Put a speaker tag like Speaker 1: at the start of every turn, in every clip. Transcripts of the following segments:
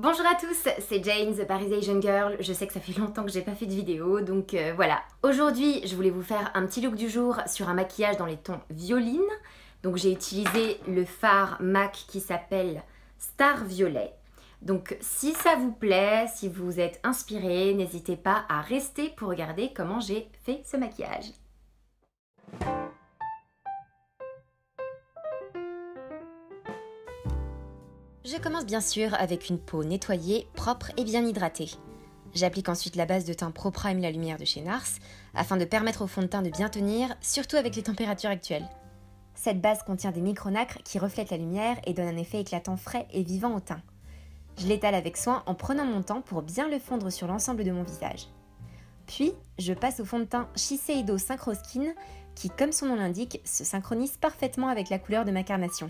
Speaker 1: Bonjour à tous, c'est Jane, The Paris Asian Girl. Je sais que ça fait longtemps que j'ai pas fait de vidéo, donc voilà. Aujourd'hui, je voulais vous faire un petit look du jour sur un maquillage dans les tons violines. Donc j'ai utilisé le fard MAC qui s'appelle Star Violet. Donc si ça vous plaît, si vous êtes inspiré, n'hésitez pas à rester pour regarder comment j'ai fait ce maquillage. Je commence bien sûr avec une peau nettoyée, propre et bien hydratée. J'applique ensuite la base de teint Pro Prime La Lumière de chez NARS, afin de permettre au fond de teint de bien tenir, surtout avec les températures actuelles. Cette base contient des micronacres qui reflètent la lumière et donnent un effet éclatant frais et vivant au teint. Je l'étale avec soin en prenant mon temps pour bien le fondre sur l'ensemble de mon visage. Puis, je passe au fond de teint Shiseido Synchro Skin, qui, comme son nom l'indique, se synchronise parfaitement avec la couleur de ma carnation.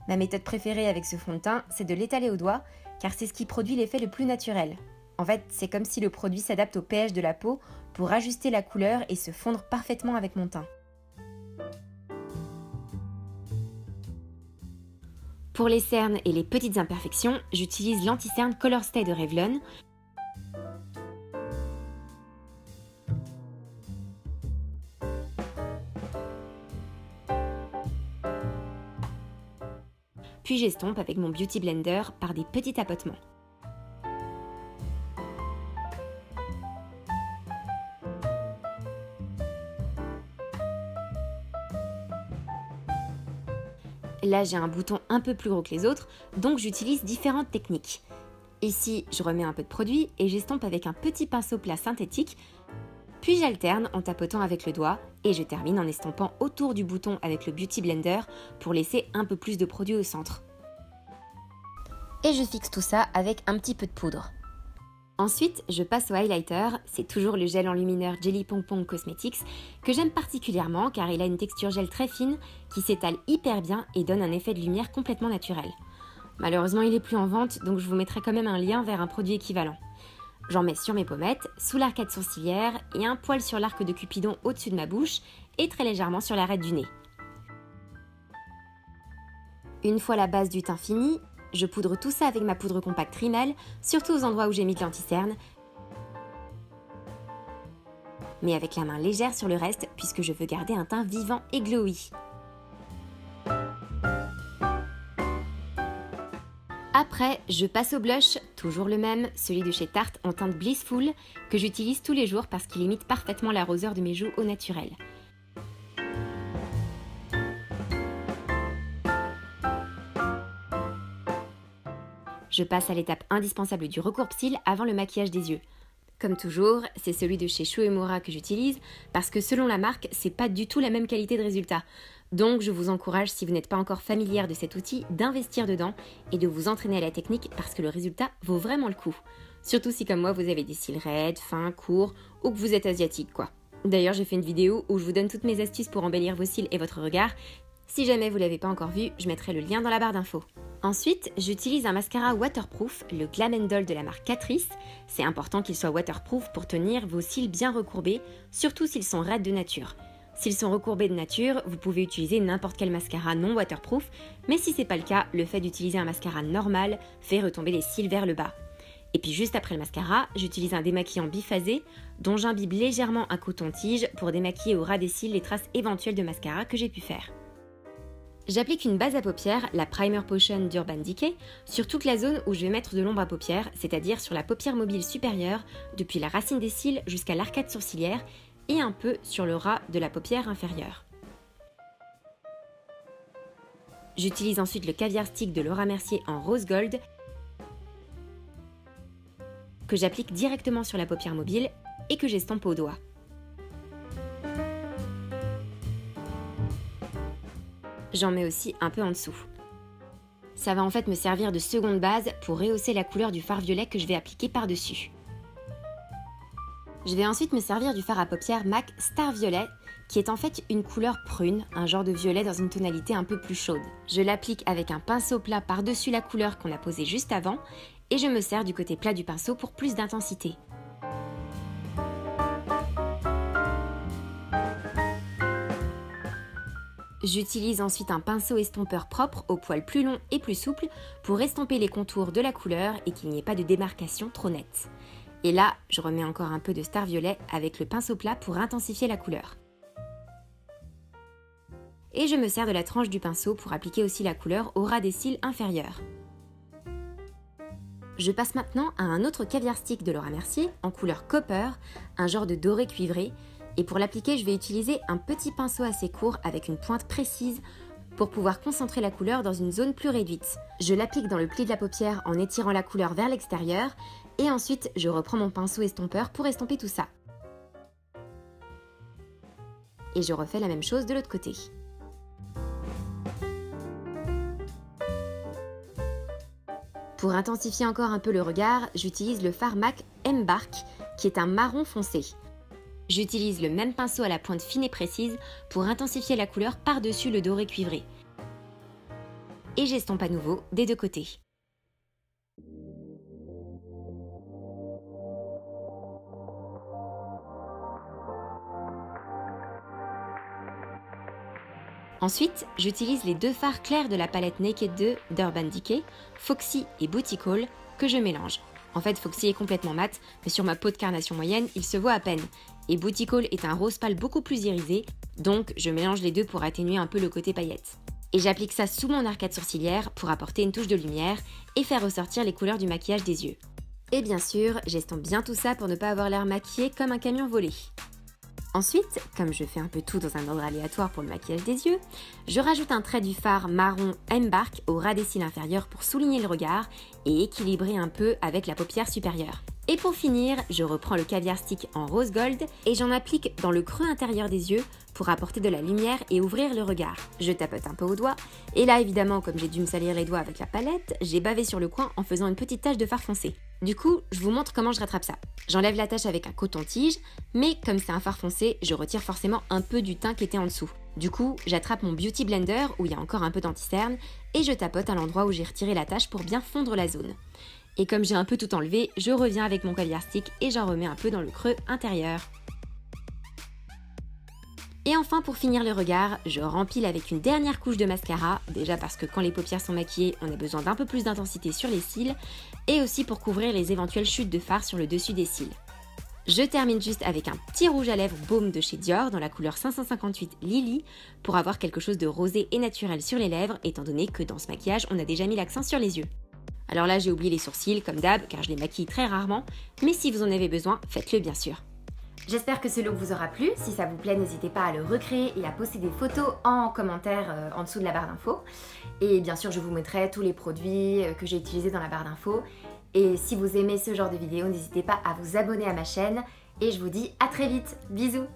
Speaker 1: Ma méthode préférée avec ce fond de teint, c'est de l'étaler au doigt, car c'est ce qui produit l'effet le plus naturel. En fait, c'est comme si le produit s'adapte au pH de la peau pour ajuster la couleur et se fondre parfaitement avec mon teint. Pour les cernes et les petites imperfections, j'utilise l'anti-cerne Color Stay de Revlon. Puis j'estompe avec mon Beauty Blender par des petits tapotements. Là, j'ai un bouton un peu plus gros que les autres, donc j'utilise différentes techniques. Ici, je remets un peu de produit et j'estompe avec un petit pinceau plat synthétique, puis j'alterne en tapotant avec le doigt et je termine en estompant autour du bouton avec le Beauty Blender pour laisser un peu plus de produit au centre. Et je fixe tout ça avec un petit peu de poudre. Ensuite, je passe au highlighter, c'est toujours le gel enlumineur Jelly Pong Pong Cosmetics que j'aime particulièrement car il a une texture gel très fine qui s'étale hyper bien et donne un effet de lumière complètement naturel. Malheureusement, il est plus en vente, donc je vous mettrai quand même un lien vers un produit équivalent. J'en mets sur mes pommettes, sous l'arcade sourcilière et un poil sur l'arc de Cupidon au-dessus de ma bouche et très légèrement sur l'arête du nez. Une fois la base du teint finie, je poudre tout ça avec ma poudre compacte Rimmel, surtout aux endroits où j'ai mis de l'anti-cerne, mais avec la main légère sur le reste puisque je veux garder un teint vivant et glowy. Après, je passe au blush, toujours le même, celui de chez Tarte en teinte Blissful, que j'utilise tous les jours parce qu'il imite parfaitement la roseur de mes joues au naturel. Je passe à l'étape indispensable du recourbe-cils avant le maquillage des yeux. Comme toujours, c'est celui de chez Shu Uemura que j'utilise parce que selon la marque, c'est pas du tout la même qualité de résultat. Donc je vous encourage, si vous n'êtes pas encore familière de cet outil, d'investir dedans et de vous entraîner à la technique parce que le résultat vaut vraiment le coup. Surtout si comme moi vous avez des cils raides, fins, courts ou que vous êtes asiatique quoi. D'ailleurs j'ai fait une vidéo où je vous donne toutes mes astuces pour embellir vos cils et votre regard. Si jamais vous ne l'avez pas encore vu, je mettrai le lien dans la barre d'infos. Ensuite, j'utilise un mascara waterproof, le Glam & Doll de la marque Catrice. C'est important qu'il soit waterproof pour tenir vos cils bien recourbés, surtout s'ils sont raides de nature. S'ils sont recourbés de nature, vous pouvez utiliser n'importe quel mascara non waterproof, mais si c'est pas le cas, le fait d'utiliser un mascara normal fait retomber les cils vers le bas. Et puis juste après le mascara, j'utilise un démaquillant biphasé dont j'imbibe légèrement un coton-tige pour démaquiller au ras des cils les traces éventuelles de mascara que j'ai pu faire. J'applique une base à paupières, la Primer Potion d'Urban Decay, sur toute la zone où je vais mettre de l'ombre à paupières, c'est-à-dire sur la paupière mobile supérieure, depuis la racine des cils jusqu'à l'arcade sourcilière, et un peu sur le ras de la paupière inférieure. J'utilise ensuite le Caviar Stick de Laura Mercier en rose gold, que j'applique directement sur la paupière mobile et que j'estompe au doigt. J'en mets aussi un peu en dessous. Ça va en fait me servir de seconde base pour rehausser la couleur du fard violet que je vais appliquer par-dessus. Je vais ensuite me servir du fard à paupières MAC Star Violet, qui est en fait une couleur prune, un genre de violet dans une tonalité un peu plus chaude. Je l'applique avec un pinceau plat par-dessus la couleur qu'on a posée juste avant, et je me sers du côté plat du pinceau pour plus d'intensité. J'utilise ensuite un pinceau estompeur propre au poil plus long et plus souple pour estomper les contours de la couleur et qu'il n'y ait pas de démarcation trop nette. Et là, je remets encore un peu de Star Violet avec le pinceau plat pour intensifier la couleur. Et je me sers de la tranche du pinceau pour appliquer aussi la couleur au ras des cils inférieurs. Je passe maintenant à un autre caviar stick de Laura Mercier en couleur copper, un genre de doré cuivré. Et pour l'appliquer, je vais utiliser un petit pinceau assez court avec une pointe précise pour pouvoir concentrer la couleur dans une zone plus réduite. Je l'applique dans le pli de la paupière en étirant la couleur vers l'extérieur et ensuite je reprends mon pinceau estompeur pour estomper tout ça. Et je refais la même chose de l'autre côté. Pour intensifier encore un peu le regard, j'utilise le fard MAC Embark qui est un marron foncé. J'utilise le même pinceau à la pointe fine et précise pour intensifier la couleur par-dessus le doré cuivré. Et j'estompe à nouveau des deux côtés. Ensuite, j'utilise les deux fards clairs de la palette Naked 2 d'Urban Decay, Foxy et Booty Call, que je mélange. En fait, Foxy est complètement mat, mais sur ma peau de carnation moyenne, il se voit à peine. Et Booty Call est un rose pâle beaucoup plus irisé, donc je mélange les deux pour atténuer un peu le côté paillette. Et j'applique ça sous mon arcade sourcilière pour apporter une touche de lumière et faire ressortir les couleurs du maquillage des yeux. Et bien sûr, j'estompe bien tout ça pour ne pas avoir l'air maquillée comme un camion volé. Ensuite, comme je fais un peu tout dans un ordre aléatoire pour le maquillage des yeux, je rajoute un trait du fard marron Embark au ras des cils inférieurs pour souligner le regard et équilibrer un peu avec la paupière supérieure. Et pour finir, je reprends le caviar stick en rose gold et j'en applique dans le creux intérieur des yeux pour apporter de la lumière et ouvrir le regard. Je tapote un peu au doigt et là évidemment comme j'ai dû me salir les doigts avec la palette, j'ai bavé sur le coin en faisant une petite tache de fard foncé. Du coup, je vous montre comment je rattrape ça. J'enlève la tache avec un coton-tige, mais comme c'est un fard foncé, je retire forcément un peu du teint qui était en dessous. Du coup, j'attrape mon Beauty Blender où il y a encore un peu d'anti-cerne et je tapote à l'endroit où j'ai retiré la tache pour bien fondre la zone. Et comme j'ai un peu tout enlevé, je reviens avec mon caviar stick et j'en remets un peu dans le creux intérieur. Et enfin, pour finir le regard, je rempile avec une dernière couche de mascara, déjà parce que quand les paupières sont maquillées, on a besoin d'un peu plus d'intensité sur les cils, et aussi pour couvrir les éventuelles chutes de fard sur le dessus des cils. Je termine juste avec un petit rouge à lèvres baume de chez Dior dans la couleur 558 Lily pour avoir quelque chose de rosé et naturel sur les lèvres, étant donné que dans ce maquillage, on a déjà mis l'accent sur les yeux. Alors là, j'ai oublié les sourcils, comme d'hab, car je les maquille très rarement, mais si vous en avez besoin, faites-le bien sûr. J'espère que ce look vous aura plu. Si ça vous plaît, n'hésitez pas à le recréer et à poster des photos en commentaire en dessous de la barre d'infos. Et bien sûr, je vous mettrai tous les produits que j'ai utilisés dans la barre d'infos. Et si vous aimez ce genre de vidéo, n'hésitez pas à vous abonner à ma chaîne. Et je vous dis à très vite. Bisous!